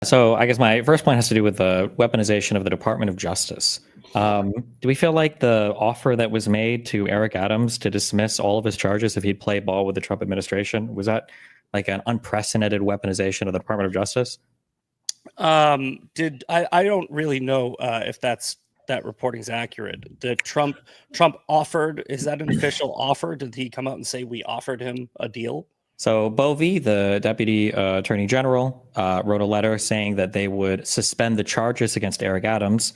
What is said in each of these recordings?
So I guess my first point has to do with the weaponization of the Department of Justice. Do we feel like the offer that was made to Eric Adams to dismiss all of his charges if he'd play ball with the Trump administration, was that like an unprecedented weaponization of the Department of Justice? I don't really know if that reporting's accurate. Did Trump offered, is that an official offer? Did he come out and say we offered him a deal? So Bovey, the deputy attorney general, wrote a letter saying that they would suspend the charges against Eric Adams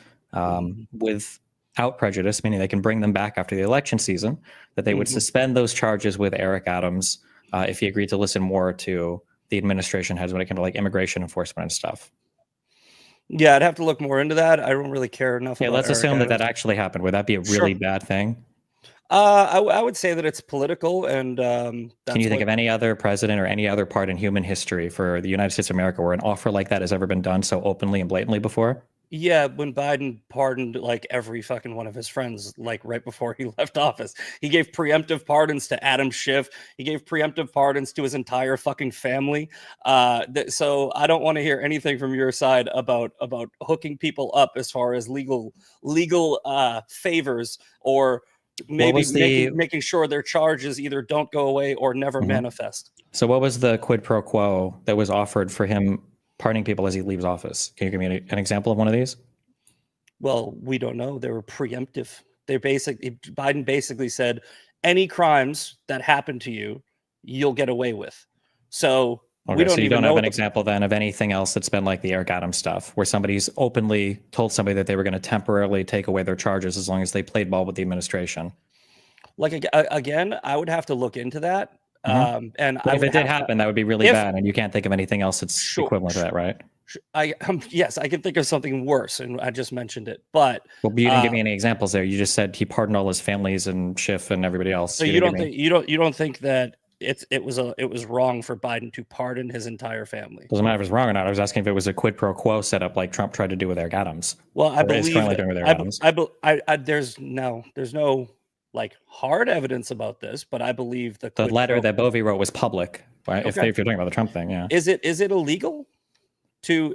without prejudice, meaning they can bring them back after the election season, that they would suspend those charges with Eric Adams if he agreed to listen more to the administration heads when it came to like immigration enforcement and stuff. Yeah, I'd have to look more into that. I don't really care enough. Yeah, about let's Eric assume that Adams. that actually happened. Would that be a really bad thing? I would say that it's political, and can you think of any other president or any other part in human history for the United States of America where an offer like that has ever been done so openly and blatantly before? Yeah, when Biden pardoned like every fucking one of his friends, like right before he left office, he gave preemptive pardons to Adam Schiff. He gave preemptive pardons to his entire fucking family. So I don't want to hear anything from your side about hooking people up as far as legal favors, or maybe making sure their charges either don't go away or never manifest. So what was the quid pro quo that was offered for him pardoning people as he leaves office? Can you give me an example of one of these? Well, we don't know. They were preemptive. Biden basically said, any crimes that happen to you, you'll get away with. So okay, so you don't have an example then of anything else that's been like the Eric Adams stuff, where somebody's openly told somebody that they were going to temporarily take away their charges as long as they played ball with the administration. Like, again, I would have to look into that. And if it did happen, that would be really bad, and you can't think of anything else that's equivalent to that, right? Yes, I can think of something worse, and I just mentioned it. But well, you didn't give me any examples there. You just said he pardoned all his families and Schiff and everybody else. So you don't think that it was wrong for Biden to pardon his entire family? Doesn't matter if it's wrong or not. I was asking if it was a quid pro quo setup like Trump tried to do with Eric Adams. Well, I believe there's no like hard evidence about this, but I believe the letter that Bovey wrote was public. Right? Okay. If you're talking about the Trump thing, yeah. Is it illegal? I'm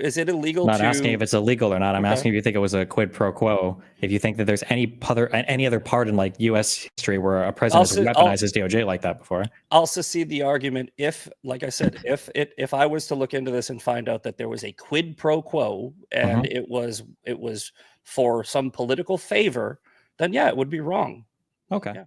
not asking if it's illegal or not. I'm asking if you think it was a quid pro quo. If you think that there's any other part in like U.S. history where a president has weaponized his DOJ like that before. I'll secede the argument if, like I said, if I was to look into this and find out that there was a quid pro quo and it was for some political favor, then yeah, it would be wrong. Okay. Yeah.